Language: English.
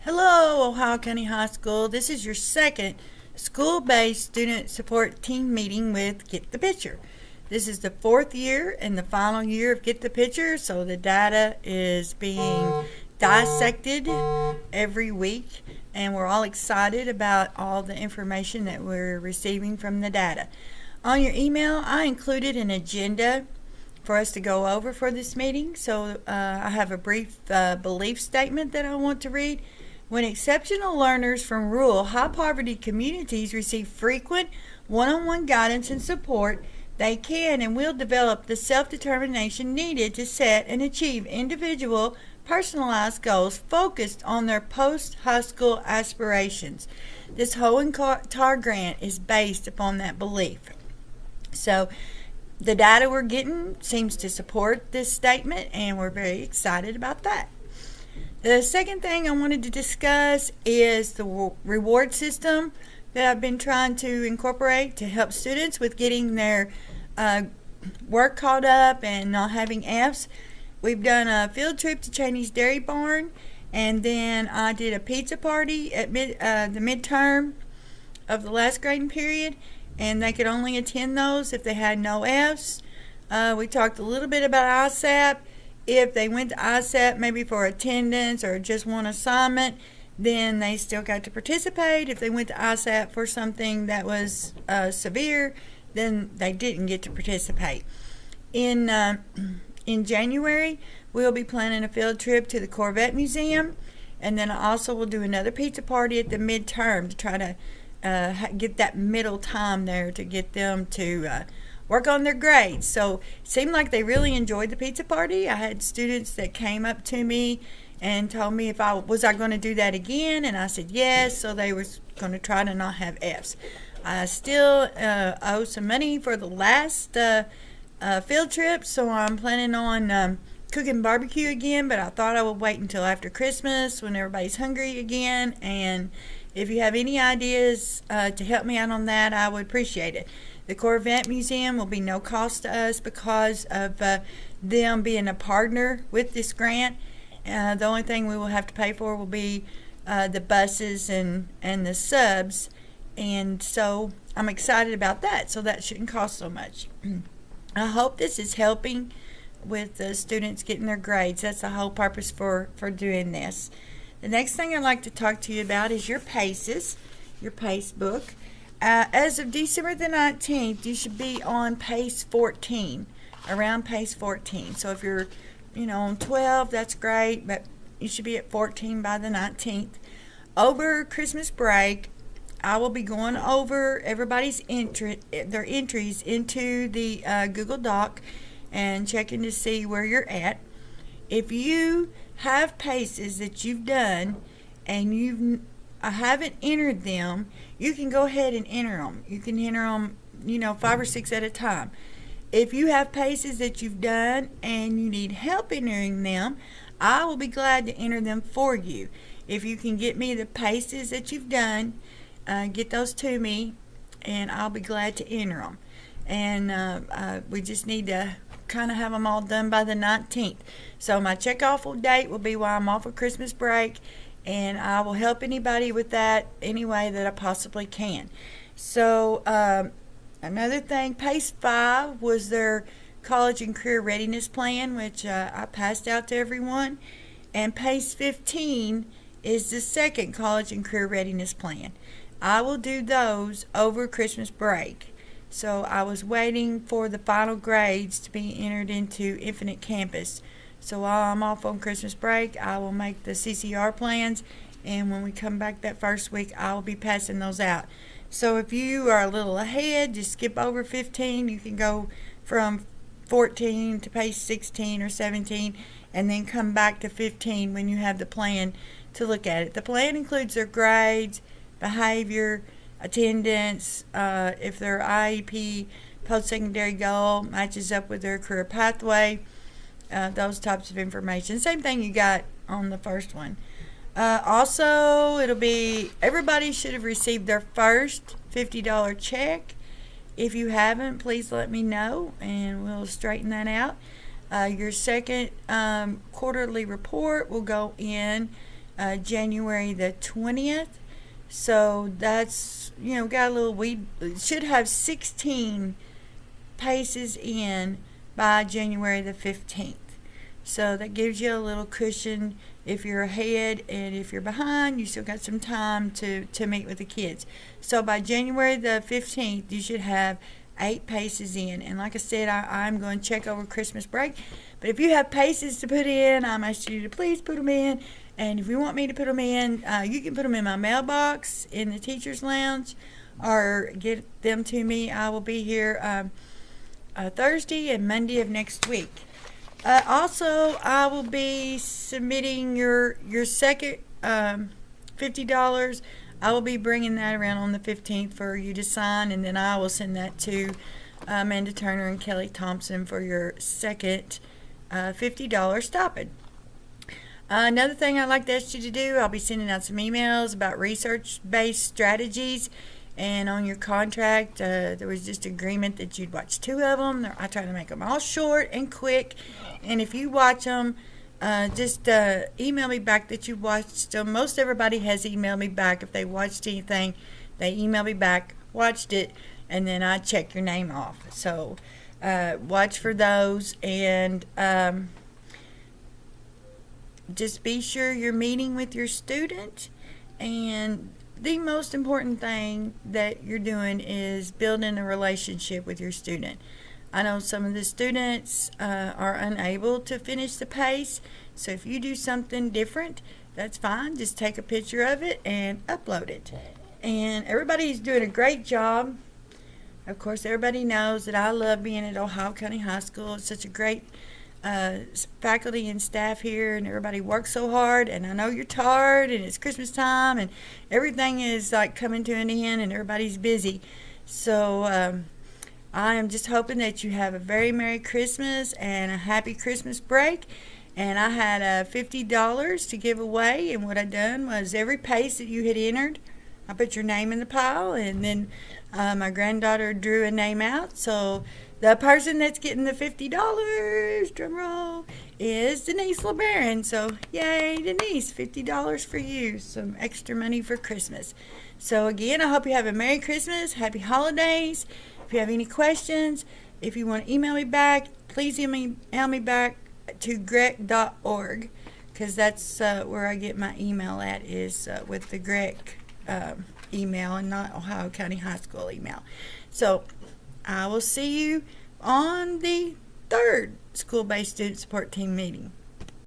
Hello, Ohio County High School. This is your second school-based student support team meeting with Get the Picture. This is the fourth year and the final year of Get the Picture, so the data is being dissected every week, and we're all excited about all the information that we're receiving from the data. On your email, I included an agenda for us to go over for this meeting, so I have a brief belief statement that I want to read. When exceptional learners from rural, high-poverty communities receive frequent one-on-one guidance and support, they can and will develop the self-determination needed to set and achieve individual, personalized goals focused on their post-high school aspirations. This whole entire grant is based upon that belief. So the data we're getting seems to support this statement, and we're very excited about that. The second thing I wanted to discuss is the reward system that I've been trying to incorporate to help students with getting their work caught up and not having Fs. We've done a field trip to Chinese Dairy Barn, and then I did a pizza party at the midterm of the last grading period, and they could only attend those if they had no Fs. We talked a little bit about ISAP. If they went to ISAP maybe for attendance or just one assignment, then they still got to participate. If they went to ISAP for something that was severe, then they didn't get to participate. In January, we'll be planning a field trip to the Corvette Museum, and then I also will do another pizza party at the midterm to try to get that middle time there to get them to work on their grades. So it seemed like they really enjoyed the pizza party. I had students that came up to me and told me if I was going to do that again, and I said yes, so they was going to try to not have Fs. I still owe some money for the last field trip, so I'm planning on cooking barbecue again, but I thought I would wait until after Christmas when everybody's hungry again, and if you have any ideas to help me out on that, I would appreciate it. The Corvette Museum will be no cost to us because of them being a partner with this grant. The only thing we will have to pay for will be the buses and the subs, and so I'm excited about that, so that shouldn't cost so much. I hope this is helping with the students getting their grades. That's the whole purpose for doing this. The next thing I'd like to talk to you about is your PACEs, your PACE book. As of December the 19th, you should be on PACE 14, around PACE 14. So if you're, on 12, that's great, but you should be at 14 by the 19th. Over Christmas break, I will be going over everybody's their entries into the Google Doc and checking to see where you're at. If you have PACEs that you've done and I haven't entered them, you can go ahead and enter them. You can enter them, 5 or 6 at a time. If you have PACEs that you've done and you need help entering them, I will be glad to enter them for you. If you can get me the PACEs that you've done, get those to me, and I'll be glad to enter them. And we just need to kind of have them all done by the 19th. So my checkoff date will be while I'm off of Christmas break, and I will help anybody with that any way that I possibly can. So another thing, PACE 5 was their college and career readiness plan, which I passed out to everyone. And PACE 15 is the second college and career readiness plan. I will do those over Christmas break. So I was waiting for the final grades to be entered into Infinite Campus. So while I'm off on Christmas break, I will make the CCR plans, and when we come back that first week, I will be passing those out. So if you are a little ahead, just skip over 15. You can go from 14 to PACE 16 or 17, and then come back to 15 when you have the plan to look at it. The plan includes their grades, behavior, attendance, if their IEP post-secondary goal matches up with their career pathway, those types of information. Same thing you got on the first one. Also, everybody should have received their first $50 check. If you haven't, please let me know and we'll straighten that out. Your second quarterly report will go in January the 20th. So that's, got a little, we should have 16 paces in by January the 15th. So that gives you a little cushion if you're ahead, and if you're behind, you still got some time to meet with the kids. So by January the 15th, you should have 8 paces in. And like I said, I'm going to check over Christmas break. But if you have paces to put in, I'm asking you to please put them in. And if you want me to put them in, you can put them in my mailbox in the teacher's lounge, or get them to me. I will be here Thursday and Monday of next week. Also, I will be submitting your second $50. I will be bringing that around on the 15th for you to sign, and then I will send that to Amanda Turner and Kelly Thompson for your second $50 stipend. Another thing I'd like to ask you to do, I'll be sending out some emails about research-based strategies. And on your contract, there was just agreement that you'd watch 2 of them. I try to make them all short and quick. And if you watch them, just email me back that you watched them. Most everybody has emailed me back. If they watched anything, they email me back, watched it, and then I check your name off. So watch for those, and just be sure you're meeting with your student. And the most important thing that you're doing is building a relationship with your student. I know some of the students are unable to finish the pace, so if you do something different, that's fine. Just take a picture of it and upload it. And everybody's doing a great job. Of course, everybody knows that I love being at Ohio County High School. It's such a great faculty and staff here, and everybody works so hard, and I know you're tired, and it's Christmas time, and everything is like coming to an end, and everybody's busy. So I am just hoping that you have a very Merry Christmas and a happy Christmas break. And I had $50 to give away, and what I done was every pace that you had entered, I put your name in the pile, and then my granddaughter drew a name out. So the person that's getting the $50, drum roll, is Denise LeBaron. So yay, Denise, $50 for you, some extra money for Christmas. So again, I hope you have a Merry Christmas, Happy Holidays. If you have any questions, if you want to email me back, please email me back to grec.org, because that's where I get my email at, is with the Grec email, and not Ohio County High School email. So I will see you on the 3rd School-Based Student Support Team meeting.